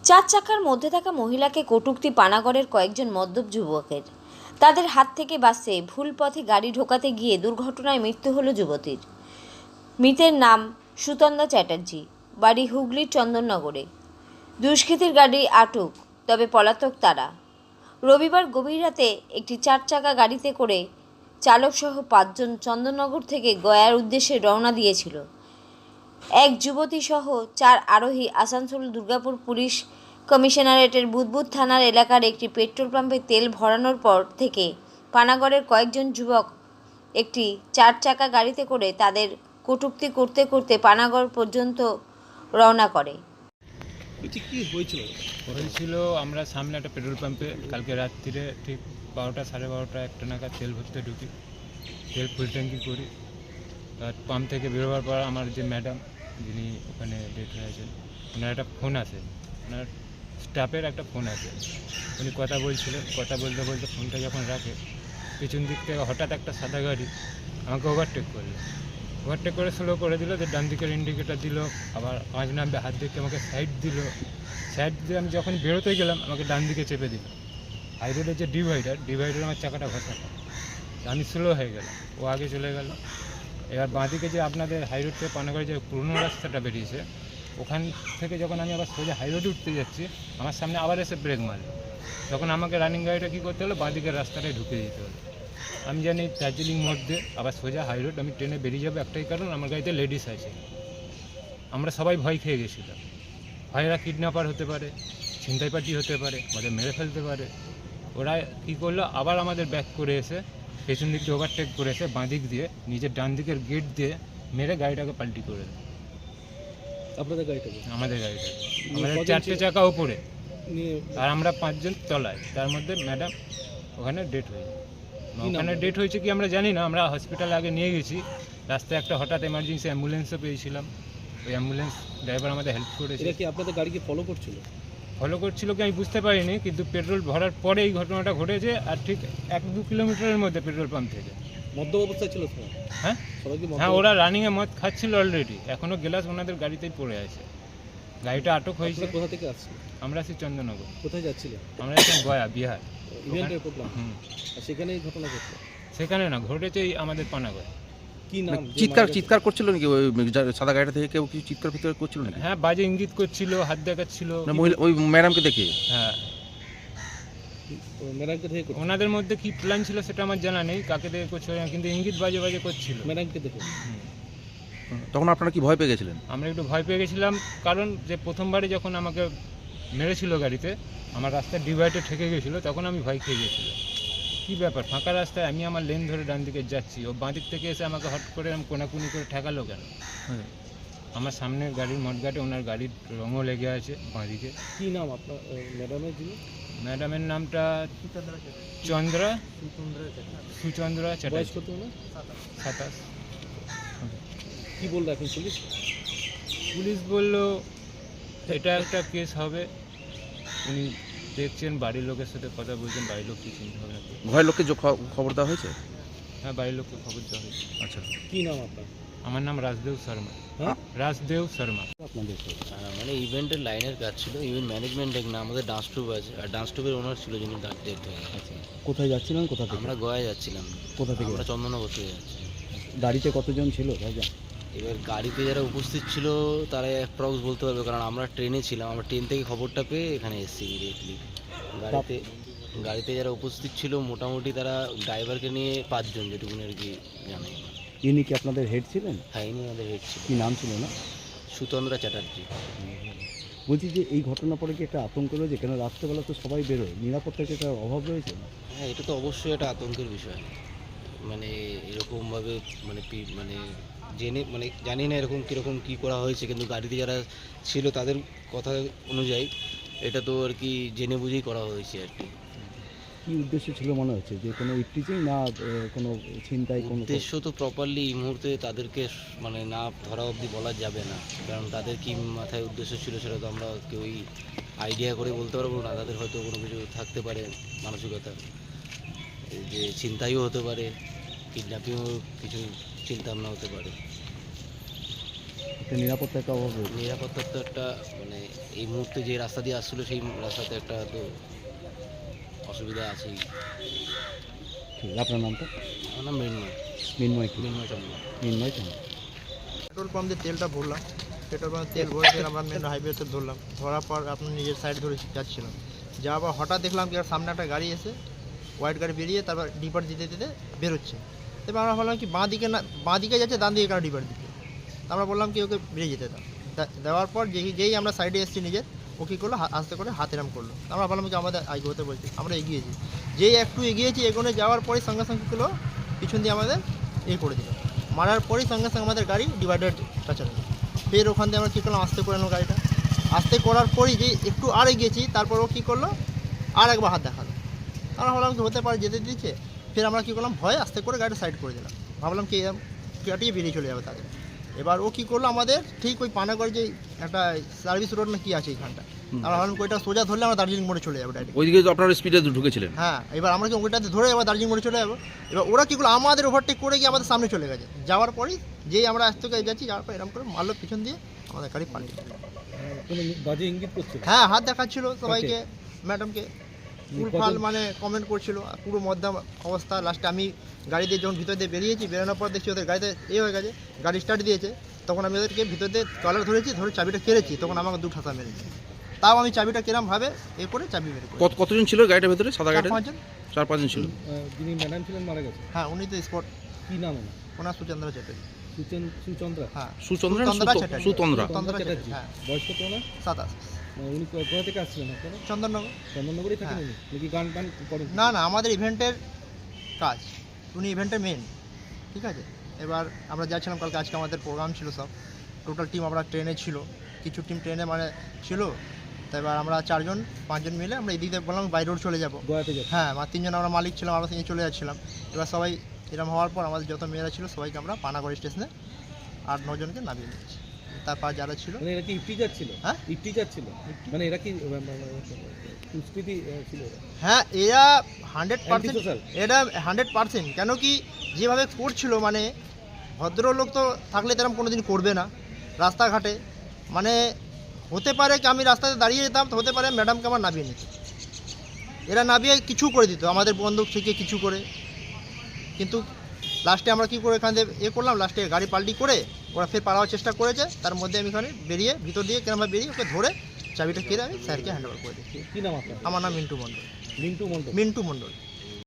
চার চাকার মধ্যে থাকা মহিলাকে কটূক্তি পানাগড়ের কয়েকজন মদ্যপ যুবকের। তাদের হাত থেকে বাসে ভুল পথে গাড়ি ঢোকাতে গিয়ে দুর্ঘটনায় মৃত্যু হলো যুবতীর। মৃতের নাম সুতন্দা চ্যাটার্জি, বাড়ি হুগলির চন্দননগরে। দুষ্কৃতীর গাড়ি আটক, তবে পলাতক তারা। রবিবার গভীর রাতে একটি চার চাকা গাড়িতে করে চালকসহ 5 জন চন্দননগর থেকে গয়ার উদ্দেশ্যে রওনা দিয়েছিল। এক যুবতী সহ 4 আরোহী আসানসোল দুর্গাপুর পুলিশ কমিশনারেটের বুদবুদ থানার এলাকার একটি পেট্রোল পাম্পে তেল ভরানোর পর থেকে পানাগড়ের কয়েকজন যুবক একটি 4 চাকা গাড়িতে করে তাদের কটূক্তি করতে করতে পানাগড় পর্যন্ত রওনা করে। কি হয়েছিল? আমরা সামনে একটা পেট্রোল পাম্পে কালকে রাত্রিরে ঠিক 12টা সাড়ে 12টা একটা নাগাদ তেল ভরতে ঢুকি, তেল ফুল ট্যাঙ্কি করি। তার পাম্প থেকে বেরোবার পর আমার যে ম্যাডাম যিনি ওখানে ডেট হয়েছেন, ওনার একটা ফোন আসে, ওনার স্টাফের একটা ফোন আসে। উনি কথা বলছিলেন, কথা বলতে বলতে ফোনটা যখন রাখে, পিছন দিক থেকে হঠাৎ একটা সাদা গাড়ি আমাকে ওভারটেক করলো। ওভারটেক করে স্লো করে দিল, যে ডান দিকের ইন্ডিকেটার দিল, আবার 5 নাম্বার হাত দিকে আমাকে সাইড দিল। সাইড দিয়ে আমি যখন বেরোতে গেলাম আমাকে ডান দিকে চেপে দিল। হাই রোডের যে ডিভাইডার আমার চাকাটা ঘষাটা, আমি স্লো হয়ে গেলাম, ও আগে চলে গেল। এবার বাঁদিকে যে আপনাদের হাই রোড থেকে পানাগড়ে যে পুরনো রাস্তাটা বেরিয়েছে, ওখান থেকে যখন আমি আবার সোজা হাই রোডে উঠতে যাচ্ছি, আমার সামনে আবার এসে ব্রেক মারল। তখন আমাকে রানিং গাড়িটা কী করতে হলো, বাঁদিকের রাস্তাটায় ঢুকে দিতে হলো। আমি জানি দার্জিলিং মধ্যে আবার সোজা হাই রোড, আমি ট্রেনে বেরিয়ে যাবো একটাই কারণ, আমার গাড়িতে লেডিস আছে। আমরা সবাই ভয় খেয়ে গেছিলাম, ভয়েরা কিডন্যাপার হতে পারে, ছিনতাই পার্টি হতে পারে, আমাদের মেরে ফেলতে পারে। ওরা কী করলো, আবার আমাদের ব্যাক করে এসে পেছন দিক দিয়ে ওভারটেক করে এসে বাঁ দিক দিয়ে নিজের ডান দিকের গেট দিয়ে মেরে গাড়িটাকে পাল্টি করে দেয়। আপনাদের গাড়িটাকে? আমাদের গাড়িটাকে, আমাদের 4টে চাকা উপরে আর আমরা 5 জন তলায়। তার মধ্যে ম্যাডাম ওখানে ডেট হয়ে যায়। ওখানে ডেট হয়েছে কি আমরা জানি না, আমরা হসপিটালে আগে নিয়ে গেছি। রাস্তায় একটা হঠাৎ এমার্জেন্সি অ্যাম্বুলেন্সও পেয়েছিলাম, ওই অ্যাম্বুলেন্স ড্রাইভার আমাদের হেল্প করেছে। এটা কি আপনাদের গাড়িকে ফলো করছিল? ফলো করছিল কি আমি বুঝতে পারিনি, কিন্তু পেট্রোল ভরার পরে এই ঘটনাটা ঘটেছে। আর ঠিক 1-2 কিলোমিটারের মধ্যে পেট্রোল পাম্প থেকে। মদ্য অবস্থায় ছিল সবাই? হ্যাঁ হ্যাঁ, ওরা রানিংয়ে মদ খাচ্ছিল অলরেডি, এখনও গ্লাস ওনাদের গাড়িতেই পড়ে আছে। গাড়িটা আটক হয়েছে। কোথা থেকে আসছে? আমরা আছি চন্দননগর। কোথায় যাচ্ছিলেন? আমরা আছি গয়া, বিহার। ইভেন্টের প্রোগ্রাম? আর সেখানেই ঘটনা ঘটলো? সেখানে না, ঘটেছে এই আমাদের পানাগড়। কি নাম? চিৎকার করছিল নাকি ওই সাদা গাড়িটা থেকে? কেউ কিছু চিৎকার ফিৎকার করছিল নাকি? হ্যাঁ, বাজে ইঙ্গিত করছিল, হাত দেখাচ্ছিল। না, মহিলা ওই ম্যাডামকে দেখে? হ্যাঁ, ম্যাডামকে দেখে? ওনাদের মধ্যে কি প্ল্যান ছিল সেটা আমার জানা নেই, কাকে দেখে করছিল না, কিন্তু ইঙ্গিত বাজে বাজে করছিল। ম্যাডামকে দেখে? তখন আপনারা কি ভয় পেয়ে গেছিলেন? আমরা একটু ভয় পেয়ে গেছিলাম, কারণ যে প্রথমবারে যখন আমাকে মেরেছিল গাড়িতে, আমার রাস্তায় ডিভাইডে ঠেকে গেছিলো, তখন আমি ভয় খেয়ে গেছিলাম। কী ব্যাপার, ফাঁকা রাস্তায় আমি আমার লেন ধরে ডান দিকে যাচ্ছি, ও বাঁ দিক থেকে এসে আমাকে হট করে কোনাকুনি করে ঠেকালো কেন? আমার সামনে গাড়ির মডগাটে ওনার গাড়ির রঙও লেগে আছে বাঁ দিকে। কী নাম আপনার ম্যাডামের? যিনি ম্যাডামের নামটা সুচন্দ্রা চ্যাটার্জি। বয়স কত হলো? 27। কী বললো এখন পুলিশ? পুলিশ বলল এটা একটা কেস হবে, উনি দেখছেন, বাড়ির লোকের সাথে কথা বলছেন, বাড়ির লোক কি চিন্তা হবে না। ভয়ের লোককে খবর দেওয়া হয়েছে? হ্যাঁ, বাড়ির লোককে খবর দেওয়া হয়েছে। আচ্ছা, কী নাম আপনার? আমার নাম রাজদেব শর্মা। হ্যাঁ, রাজদেব শর্মা। আপনাদের মানে ইভেন্টের লাইনের কাজ ছিল, ইভেন্ট ম্যানেজমেন্ট না, আমাদের ডান্স ট্রুপ আছে, আর ডান্স ট্রুপের ওনার ছিল যিনি ডেট হয়ে গেছে। কোথায় যাচ্ছিলেন? কোথা থেকে? আমরা গয়া যাচ্ছিলাম। কোথা থেকে? আমরা চন্দননগর থেকে যাচ্ছি। গাড়িতে কতজন ছিল? এবার গাড়িতে যারা উপস্থিত ছিল তারা অ্যাপ্রক্স বলতে পারবে, কারণ আমরা ট্রেনে ছিলাম। আমরা ট্রেন থেকে খবরটা পেয়ে এখানে এসেছি ইমিডিয়েটলি। গাড়িতে যারা উপস্থিত ছিল মোটামুটি তারা ড্রাইভারকে নিয়ে 5 জন, যেটুকুনি আর কি জানে। ইনি কি আপনাদের হেড ছিলেন? হ্যাঁ, ইনি আমাদের হেড ছিল। কী নাম ছিল না? সুতন্দ্রা চ্যাটার্জি। বলছি যে এই ঘটনা পরে কি একটা আতঙ্ক রয়েছে? কেন রাত্রেবেলা তো সবাই বেরোয়, নিরাপত্তার কি একটা অভাব রয়েছে? হ্যাঁ, এটা তো অবশ্যই একটা আতঙ্কের বিষয়। মানে এরকমভাবে মানে জেনে জানি না এরকম কীরকম কী করা হয়েছে, কিন্তু গাড়িতে যারা ছিল তাদের কথা অনুযায়ী এটা তো আর কি জেনে বুঝেই করা হয়েছে আর কি। কী উদ্দেশ্য ছিল মনে হচ্ছে? যে কোনো ইফটিজিং না কোনো ছিনতাই? কোনো উদ্দেশ্য তো প্রপারলি এই মুহূর্তে তাদেরকে না ধরা অবধি বলা যাবে না, কারণ তাদের কি মাথায় উদ্দেশ্য ছিল সেটা তো আমরা কেউই আইডিয়া করে বলতে পারবো না। তাদের হয়তো কোনো কিছু থাকতে পারে মানসিকতা, যে ছিনতাইও হতে পারে, কিডন্যাপিংও কিছু চিন্তা ভাবনা হতে পারে। একটা নিরাপত্তা একটা অভাব রয়েছে। নিরাপত্তার তো একটা মানে এই মুহূর্তে যে রাস্তা দিয়ে আসছিলো সেই রাস্তাতে একটা তো অসুবিধা আছেই। ঠিক আছে, আপনার নামটা? আমার নাম মৃন্ময় মিনময় কি? মৃন্ময় চন্দ্র। মিনময় কেন? পেট্রোল পাম্প দিয়ে তেলটা ভরলাম, পেট্রোল পাম্পে তেল ভরে আমরা মেন হাইওয়েতে ধরলাম, ধরার পর আপনার নিজের সাইড ধরে যাচ্ছিলাম, যাওয়ার পর হঠাৎ দেখলাম কি সামনে একটা গাড়ি এসে হোয়াইট গাড়ি বেরিয়ে তারপর ডিপার দিতে দিতে বেরোচ্ছে। এবার আমরা ভাবলাম কি বাঁ দিকে না, বাঁ দিকে যাচ্ছে, ডান দিকে কেন ডিপার দিতে। আমরা বললাম কি ওকে বেরিয়ে যেতে দাও। দেওয়ার পর যেই আমরা সাইডে এসেছি নিজের, ও কী করলো আস্তে করে হাত এরাম করলো। আমরা ভাবলাম কি আমাদের এগোতে বলছি, আমরা এগিয়েছি, যেই একটু এগিয়েছি এগোনে যাওয়ার পরে সঙ্গে সঙ্গে কী করলো পিছন দিয়ে আমাদের করে দিল, মারার পরেই সঙ্গে সঙ্গে আমাদের গাড়ি ডিভাইডার টাচানো। ফের ওখান দিয়ে আমরা কী করলাম আস্তে করে নিলাম গাড়িটা, আস্তে করার পরই যে একটু আর এগিয়েছি তারপর ও কী করলো আর একবার হাত দেখালো। আমরা ভাবলাম কি হতে পারে যেতে দিচ্ছে, ফের আমরা কী করলাম ভয়ে আস্তে করে গাড়িটা সাইড করে দিলাম, ভাবলাম কি কাটিয়ে বেরিয়ে চলে যাবে তাদের। এবার ও কী করলো আমাদের ঠিক ওই পানাগড় যে একটা সার্ভিস রোড না কি আছে এইখানটা, আমরা ভাবলাম ওইটা সোজা ধরলে আমরা দার্জিলিং মোড়ে চলে যাবো ডাইরেক্ট। ওইদিকে তো আপনারা স্পিডে ঢুকেছিলেন। হ্যাঁ, এবার আমরা কি ওইটাতে ধরে এবার দার্জিলিং মোড়ে চলে যাবো। এবার ওরা কী করলো আমাদের ওভারটেক করে গিয়ে আমাদের সামনে চলে গেছে, যাওয়ার পরেই যেই আমরা আজ থেকে যাচ্ছি যাওয়ার পর এরকম করে মারলো পিছন দিয়ে আমাদের গাড়ি পাল্টে দিল। কোনো বাজে ইঙ্গিত করছিল? হ্যাঁ, হাত দেখাচ্ছিল সবাইকে, ম্যাডামকে ফুলফাল মানে কমেন্ট করছিল, পুরো মধ্যম অবস্থা। লাস্টে আমি গাড়ি দিয়ে যখন ভিতর দিয়ে বেরিয়েছি, বেরোনোর পর দেখছি ওদের গাড়িতে হয়ে গেছে, গাড়ি স্টার্ট দিয়েছে, তখন আমি ওদেরকে ভিতর দিয়ে কলার ধরেছি, ধরে চাবিটা কেড়েছি, তখন আমাকে 2 ঠাসা মেরেছে। তাও আমি চাবিটা কেরাম ভাবে করে চাবি বের করি। কতজন ছিল গাড়িটার ভেতরে, সাদা গাড়িটা? 4-5 জন। 4-5 জন ছিল। যিনি ম্যাডাম ছিলেন মারা গেছে, হ্যাঁ, উনি তো স্পট, কি নাম ওনার? ওনার সুচন্দ্র চ্যাটার্জি। সুচন্দ্রা? হ্যাঁ, সুচন্দ্রা না সুতন্দ্রা চ্যাটার্জি। সুতন্দ্রা? সুতন্দ্রা চ্যাটার্জি। হ্যাঁ, বয়স কত ওনার? 27। উনি কোথা থেকে আসছিলেন আপনারা? চন্দননগর। চন্দননগরেই থাকেন হ্যাঁ। উনি? নাকি গান টান করেন? না না, আমাদের ইভেন্টের কাজ, উনি ইভেন্টের মেন। ঠিক আছে, এবার আমরা যাচ্ছিলাম কালকে, আজকে আমাদের প্রোগ্রাম ছিল, সব টোটাল টিম আমরা ট্রেনে ছিল, কিছু টিম ট্রেনে মানে ছিল। তো এবার আমরা 4-5 জন মিলে আমরা এদিকে বললাম বাই রোড চলে যাবো। গোয়াতে যাচ্ছে? হ্যাঁ, আমার 3 জন আমরা মালিক ছিলাম, আমরা সঙ্গে চলে যাচ্ছিলাম। এবার সবাই এরকম হওয়ার পর আমাদের যত মেয়েরা ছিল সবাইকে আমরা পানাগড় স্টেশনে 8-9 জনকে নামিয়ে নিয়েছি। তারপর যারা ছিল, মানে এরা কি ইফটিজার ছিল? হ্যাঁ? ইফটিজার ছিল, মানে এরা কি সংস্কৃতি ছিল এরা? হ্যাঁ, এরা 100%, Antisocial? এটা 100%। কেন কি যেভাবে করছিল, মানে ভদ্রলোক তো থাকলে তেরম কোনো দিন করবে না রাস্তাঘাটে। মানে হতে পারে কি আমি রাস্তাতে দাঁড়িয়ে যেতাম, তো হতে পারে ম্যাডামকে আমার নামিয়ে নিত, এরা নামিয়ে কিছু করে দিত আমাদের বন্দুক থেকে কিছু করে। কিন্তু লাস্টে আমরা কী করে এখান থেকে করলাম, লাস্টে গাড়ি পাল্টি করে ওরা ফের পালাবার চেষ্টা করেছে, তার মধ্যে আমি এখানে বেরিয়ে ভিতর দিয়ে কেন বেরিয়ে ওকে ধরে চাবিটা কেড়ে আমি স্যারকে হ্যান্ড ওভার করে দিচ্ছি। কি নাম আপনার? আমার নাম মিন্টু মণ্ডল। মিন্টু মণ্ডল। মিন্টু মণ্ডল।